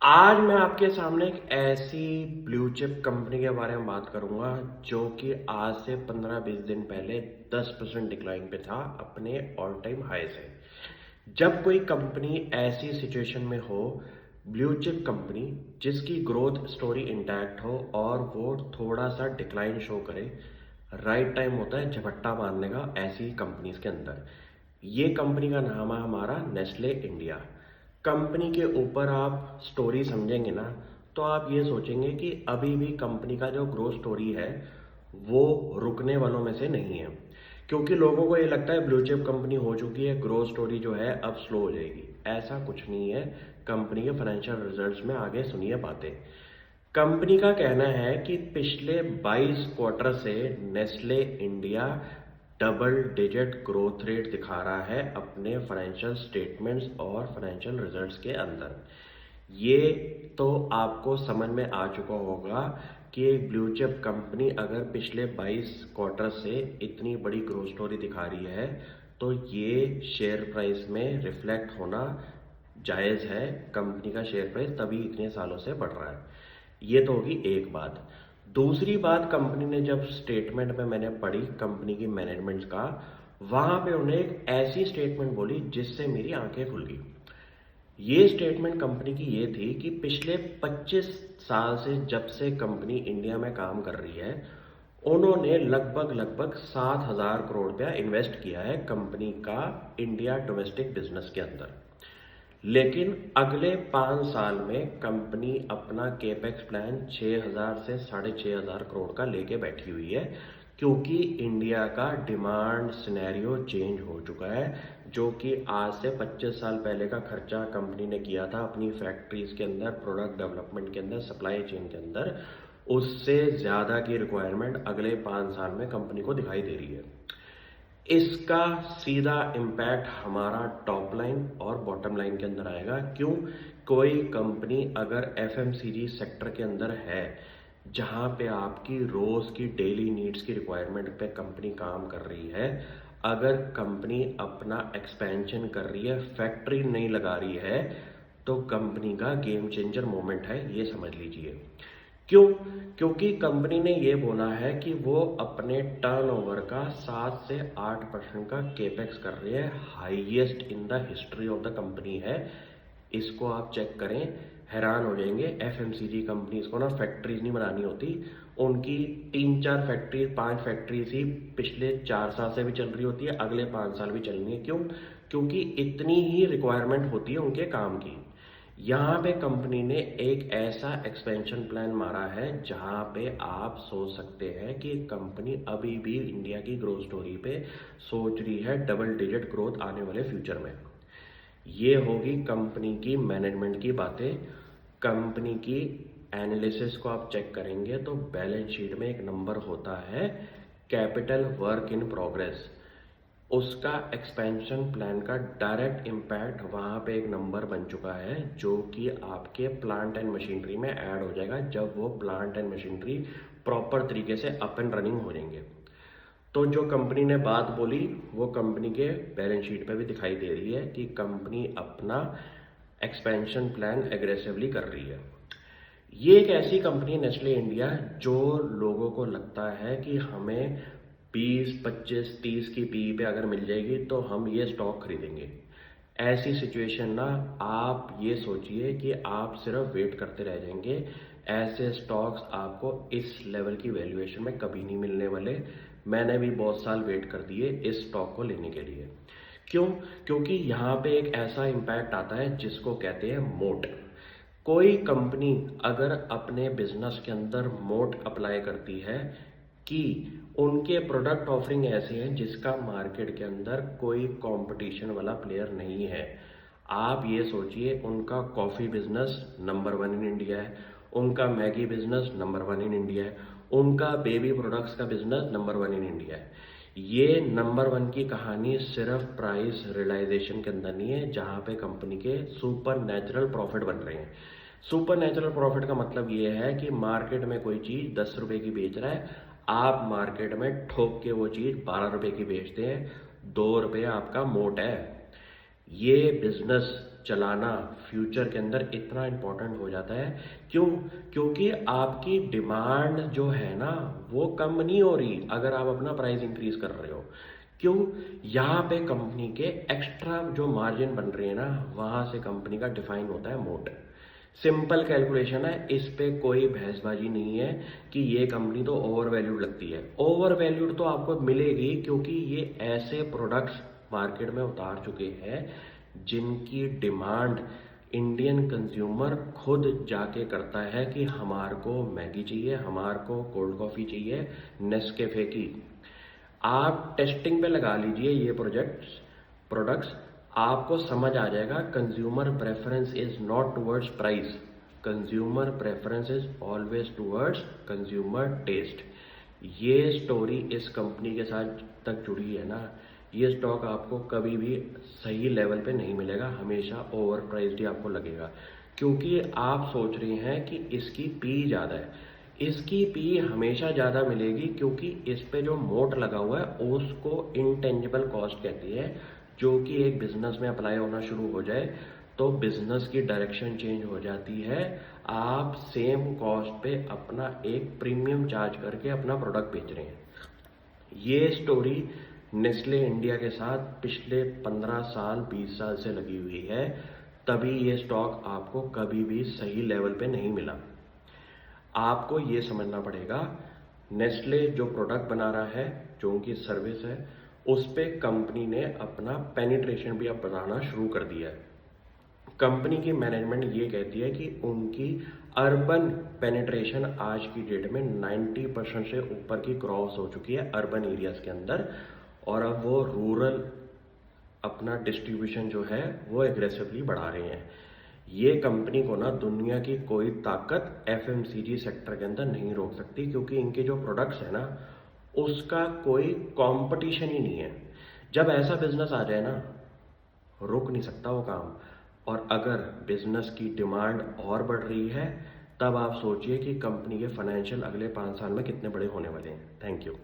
आज मैं आपके सामने एक ऐसी ब्लू चिप कंपनी के बारे में बात करूंगा जो कि आज से 15-20 दिन पहले 10% डिक्लाइन पे था अपने ऑल टाइम हाई से। जब कोई कंपनी ऐसी सिचुएशन में हो, ब्लू चिप कंपनी जिसकी ग्रोथ स्टोरी इंटैक्ट हो और वो थोड़ा सा डिक्लाइन शो करे, राइट टाइम होता है झपट्टा मारने का ऐसी कंपनीज के अंदर। ये कंपनी का नाम है हमारा नेस्ले इंडिया। कंपनी के ऊपर आप स्टोरी समझेंगे ना, तो आप ये सोचेंगे कि अभी भी कंपनी का जो ग्रोथ स्टोरी है वो रुकने वालों में से नहीं है। क्योंकि लोगों को ये लगता है ब्लू चिप कंपनी हो चुकी है, ग्रोथ स्टोरी जो है अब स्लो हो जाएगी। ऐसा कुछ नहीं है। कंपनी के फाइनेंशियल रिजल्ट्स में आगे सुनिए बातें। कंपनी का कहना है कि पिछले 22 क्वार्टर से Nestle India double digit growth rate दिखा रहा है अपने फाइनेंशियल स्टेटमेंट्स और फाइनेंशियल रिजल्ट्स के अंदर। ये तो आपको समझ में आ चुका होगा कि एक ब्लू चिप कंपनी अगर पिछले 22 क्वार्टर से इतनी बड़ी ग्रोथ स्टोरी दिखा रही है तो ये शेयर प्राइस में रिफ्लेक्ट होना जायज़ है। कंपनी का शेयर प्राइस तभी इतने सालों से बढ़ रहा है। ये तो होगी एक बात। दूसरी बात, कंपनी ने जब स्टेटमेंट में मैंने पढ़ी कंपनी की मैनेजमेंट का, वहां पे उन्हें एक ऐसी स्टेटमेंट बोली जिससे मेरी आंखें खुल गई। ये स्टेटमेंट कंपनी की ये थी कि पिछले 25 साल से जब से कंपनी इंडिया में काम कर रही है, उन्होंने लगभग लगभग 7,000 करोड़ रुपया इन्वेस्ट किया है कंपनी का इंडिया डोमेस्टिक बिजनेस के अंदर। लेकिन अगले 5 साल में कंपनी अपना केपेक्स प्लान 6,000 से 6,500 करोड़ का लेके बैठी हुई है, क्योंकि इंडिया का डिमांड सिनेरियो चेंज हो चुका है। जो कि आज से 25 साल पहले का खर्चा कंपनी ने किया था अपनी फैक्ट्रीज के अंदर, प्रोडक्ट डेवलपमेंट के अंदर, सप्लाई चेन के अंदर, उससे ज़्यादा की रिक्वायरमेंट अगले 5 साल में कंपनी को दिखाई दे रही है। इसका सीधा इम्पैक्ट हमारा टॉप लाइन और बॉटम लाइन के अंदर आएगा। क्यों? कोई कंपनी अगर एफएमसीजी सेक्टर के अंदर है, जहां पे आपकी रोज की डेली नीड्स की रिक्वायरमेंट पे कंपनी काम कर रही है, अगर कंपनी अपना एक्सपेंशन कर रही है, फैक्ट्री नहीं लगा रही है, तो कंपनी का गेम चेंजर मोमेंट है, ये समझ लीजिए। क्यों? क्योंकि कंपनी ने ये बोला है कि वो अपने टर्नओवर का 7 से 8% का केपेक्स कर रही है, highest in the history of the company है। इसको आप चेक करें, हैरान हो जाएंगे। एफएमसीजी कंपनीज को ना फैक्ट्रीज नहीं बनानी होती, उनकी 3-4 फैक्ट्री 5 फैक्ट्रीज ही पिछले 4 साल से भी चल रही होती है, अगले 5 साल भी चलनी है। क्यों? क्योंकि इतनी ही रिक्वायरमेंट होती है उनके काम की। यहाँ पे कंपनी ने एक ऐसा एक्सपेंशन प्लान मारा है जहाँ पे आप सोच सकते हैं कि कंपनी अभी भी इंडिया की ग्रोथ स्टोरी पे सोच रही है डबल डिजिट ग्रोथ आने वाले फ्यूचर में। ये होगी कंपनी की मैनेजमेंट की बातें। कंपनी की एनालिसिस को आप चेक करेंगे तो बैलेंस शीट में एक नंबर होता है कैपिटल वर्क इन प्रोग्रेस। उसका एक्सपेंशन प्लान का डायरेक्ट इम्पैक्ट वहाँ पे एक नंबर बन चुका है, जो कि आपके प्लांट एंड मशीनरी में ऐड हो जाएगा जब वो प्लांट एंड मशीनरी प्रॉपर तरीके से अप एंड रनिंग हो जाएंगे। तो जो कंपनी ने बात बोली वो कंपनी के बैलेंस शीट पे भी दिखाई दे रही है कि कंपनी अपना एक्सपेंशन प्लान एग्रेसिवली कर रही है। ये एक ऐसी कंपनी है नेस्ले इंडिया, जो लोगों को लगता है कि हमें 20, 25, 30 की पीई पे अगर मिल जाएगी तो हम ये स्टॉक खरीदेंगे। ऐसी सिचुएशन ना, आप ये सोचिए कि आप सिर्फ वेट करते रह जाएंगे। ऐसे स्टॉक्स आपको इस लेवल की वैल्यूएशन में कभी नहीं मिलने वाले। मैंने भी बहुत साल वेट कर दिए इस स्टॉक को लेने के लिए। क्यों? क्योंकि यहाँ पे एक ऐसा इम्पैक्ट आता है जिसको कहते हैं मोट। कोई कंपनी अगर अपने बिजनेस के अंदर मोट अप्लाई करती है कि उनके प्रोडक्ट ऑफरिंग ऐसे हैं जिसका मार्केट के अंदर कोई कंपटीशन वाला प्लेयर नहीं है। आप ये सोचिए, उनका coffee business number 1 in India है, उनका Maggi business number 1 in India है, उनका बेबी प्रोडक्ट्स का बिजनेस नंबर 1 इन इंडिया है। ये नंबर 1 की कहानी सिर्फ प्राइस रियलाइजेशन के अंदर नहीं है, जहाँ पे कंपनी के सुपर नेचुरल प्रॉफिट बन रहे हैं। सुपर नेचुरल प्रॉफिट का मतलब ये है कि मार्केट में कोई चीज़ 10 रुपए की बेच रहा है, आप मार्केट में ठोक के वो चीज़ 12 रुपए की बेचते हैं, 2 रुपये आपका मोट है। ये बिजनेस चलाना फ्यूचर के अंदर इतना इम्पोर्टेंट हो जाता है। क्यों? क्योंकि आपकी डिमांड जो है ना वो कम नहीं हो रही अगर आप अपना प्राइस इंक्रीज कर रहे हो। क्यों? यहाँ पे कंपनी के एक्स्ट्रा जो मार्जिन बन रही है ना वहाँ से कंपनी का डिफाइन होता है मोट। सिंपल कैलकुलेशन है, इस पे कोई बहसबाजी नहीं है कि ये कंपनी तो ओवर वैल्यूड लगती है। ओवर वैल्यूड तो आपको मिलेगी क्योंकि ये ऐसे प्रोडक्ट्स मार्केट में उतार चुके हैं जिनकी डिमांड इंडियन कंज्यूमर खुद जाके करता है कि हमारे को मैगी चाहिए, हमारे को कोल्ड कॉफ़ी चाहिए नेस्कैफे की। आप टेस्टिंग पे लगा लीजिए ये प्रोडक्ट्स, आपको समझ आ जाएगा consumer preference is not towards price, consumer preference is always towards consumer taste. ये स्टोरी इस कंपनी के साथ तक जुड़ी है ना, ये स्टॉक आपको कभी भी सही लेवल पे नहीं मिलेगा, हमेशा ओवर प्राइस्ड ही आपको लगेगा। क्योंकि आप सोच रहे हैं कि इसकी पी ज़्यादा है, इसकी पी हमेशा ज़्यादा मिलेगी क्योंकि इस पे जो मोट लगा हुआ है उसको इंटेंजिबल कॉस्ट कहती है, जो कि एक बिजनेस में अप्लाई होना शुरू हो जाए तो बिजनेस की डायरेक्शन चेंज हो जाती है। आप सेम कॉस्ट पे अपना एक प्रीमियम चार्ज करके अपना प्रोडक्ट बेच रहे हैं। ये स्टोरी नेस्ले इंडिया के साथ पिछले 15 साल 20 साल से लगी हुई है, तभी ये स्टॉक आपको कभी भी सही लेवल पे नहीं मिला। आपको ये समझना पड़ेगा नेस्ले जो प्रोडक्ट बना रहा है, जो उनकी सर्विस है, उस पे कंपनी ने अपना पेनिट्रेशन भी अब बढ़ाना शुरू कर दिया है। कंपनी की मैनेजमेंट ये कहती है कि उनकी अर्बन पेनिट्रेशन आज की डेट में 90% से ऊपर की क्रॉस हो चुकी है अर्बन एरियाज के अंदर, और अब वो रूरल अपना डिस्ट्रीब्यूशन जो है वो एग्रेसिवली बढ़ा रहे हैं। ये कंपनी को ना दुनिया की कोई ताकत एफएमसीजी सेक्टर के अंदर नहीं रोक सकती, क्योंकि इनके जो प्रोडक्ट्स है ना उसका कोई कंपटीशन ही नहीं है। जब ऐसा बिजनेस आ जाए ना रुक नहीं सकता वो काम। और अगर बिजनेस की डिमांड और बढ़ रही है तब आप सोचिए कि कंपनी के फाइनेंशियल अगले 5 साल में कितने बड़े होने वाले हैं। Thank you.